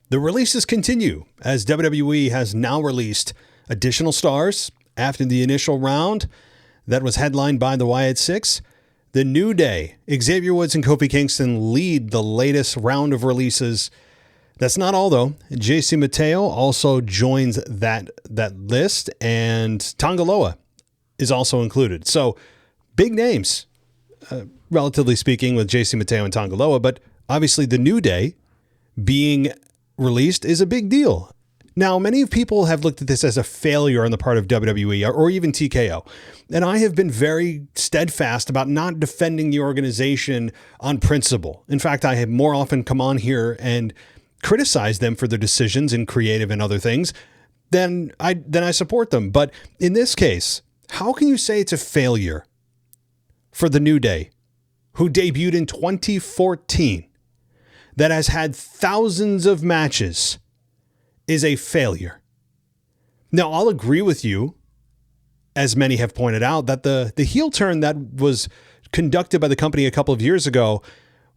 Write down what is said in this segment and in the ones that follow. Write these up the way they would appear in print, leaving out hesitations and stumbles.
The releases continue as WWE has now released additional stars after the initial round that was headlined by the Wyatt Six. The New Day, Xavier Woods and Kofi Kingston lead the latest round of releases. That's not all, though. JC Mateo also joins that list, and Tonga Loa is also included. So big names, relatively speaking, with JC Mateo and Tonga Loa, but obviously the New Day being released is a big deal. Now, many people have looked at this as a failure on the part of WWE or even TKO. And I have been very steadfast about not defending the organization on principle. In fact, I have more often come on here and criticized them for their decisions in creative and other things than I support them. But in this case, how can you say it's a failure for the New Day, who debuted in 2014, that has had thousands of matches, is a failure? Now, I'll agree with you, as many have pointed out, that the heel turn that was conducted by the company a couple of years ago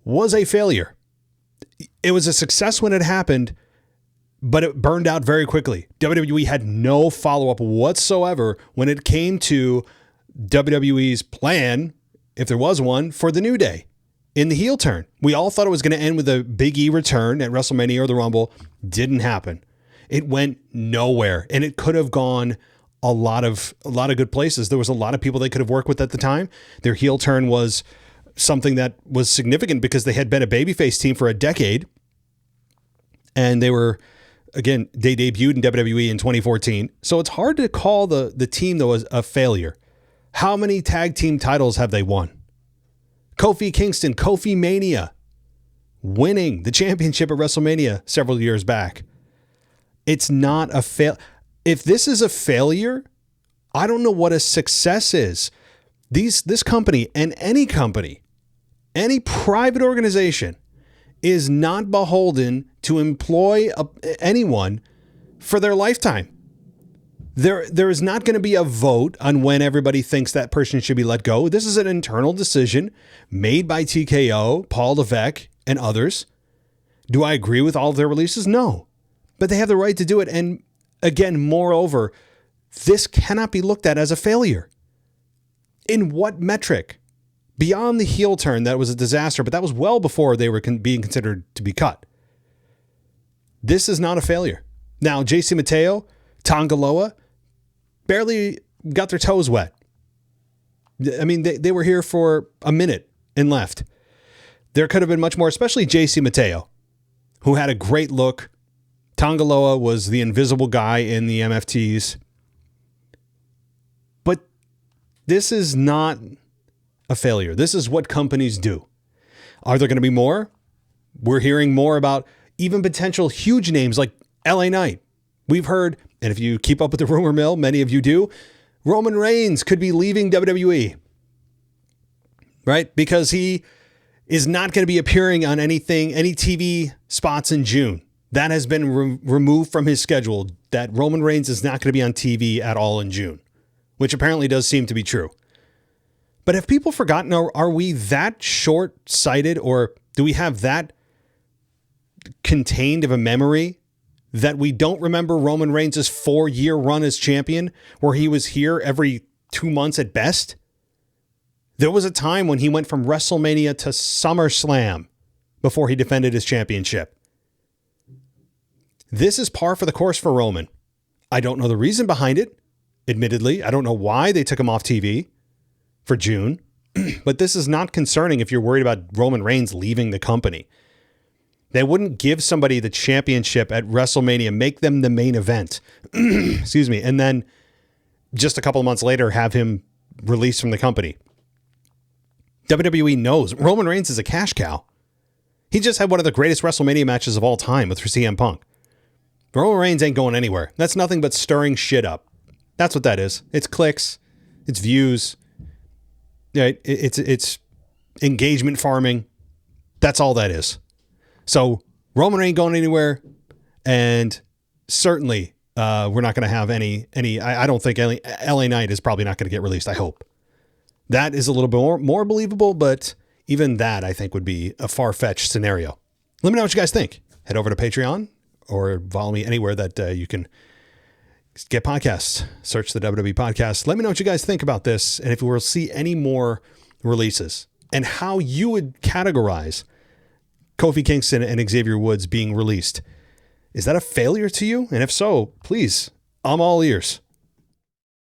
was a failure. It was a success when it happened, but it burned out very quickly. WWE had no follow-up whatsoever when it came to WWE's plan, if there was one, for the New Day in the heel turn. We all thought it was going to end with a Big E return at WrestleMania or the Rumble. Didn't happen. It went nowhere, and it could have gone a lot of good places. There was a lot of people they could have worked with at the time. Their heel turn was something that was significant because they had been a babyface team for a decade, and they debuted in WWE in 2014. So it's hard to call the team that was a failure. How many tag team titles have they won? Kofi Kingston, Kofi Mania, winning the championship at WrestleMania several years back. It's not a fail. If this is a failure, I don't know what a success is. This company and any company, any private organization is not beholden to employ anyone for their lifetime. There is not going to be a vote on when everybody thinks that person should be let go. This is an internal decision made by TKO, Paul Levesque, and others. Do I agree with all of their releases? No. But they have the right to do it. And again, moreover, this cannot be looked at as a failure. In what metric? Beyond the heel turn, that was a disaster, but that was well before they were being considered to be cut. This is not a failure. Now, JC Mateo, Tonga Loa, barely got their toes wet. I mean, they were here for a minute and left. There could have been much more, especially JC Mateo, who had a great look. Tonga Loa was the invisible guy in the MFTs. But this is not a failure. This is what companies do. Are there going to be more? We're hearing more about even potential huge names like LA Knight. We've heard, and if you keep up with the rumor mill, many of you do, Roman Reigns could be leaving WWE, right? Because he is not going to be appearing on any TV spots in June. That has been removed from his schedule, that Roman Reigns is not going to be on TV at all in June, which apparently does seem to be true. But have people forgotten, are we that short-sighted, or do we have that contained of a memory that we don't remember Roman Reigns' 4-year run as champion, where he was here every 2 months at best? There was a time when he went from WrestleMania to SummerSlam before he defended his championship. This is par for the course for Roman. I don't know the reason behind it. Admittedly, I don't know why they took him off TV for June, but this is not concerning if you're worried about Roman Reigns leaving the company. They wouldn't give somebody the championship at WrestleMania, make them the main event, excuse me, and then just a couple of months later have him released from the company. WWE knows Roman Reigns is a cash cow. He just had one of the greatest WrestleMania matches of all time with CM Punk. Roman Reigns ain't going anywhere. That's nothing but stirring shit up. That's what that is. It's clicks. It's views. It's engagement farming. That's all that is. So Roman ain't going anywhere. And certainly we're not going to have any. I don't think LA Knight is probably not going to get released. I hope. That is a little bit more believable, but even that I think would be a far-fetched scenario. Let me know what you guys think. Head over to Patreon or follow me anywhere that you can get podcasts. Search the WWE podcast. Let me know what you guys think about this and if we'll see any more releases and how you would categorize Kofi Kingston and Xavier Woods being released. Is that a failure to you? And if so, please, I'm all ears.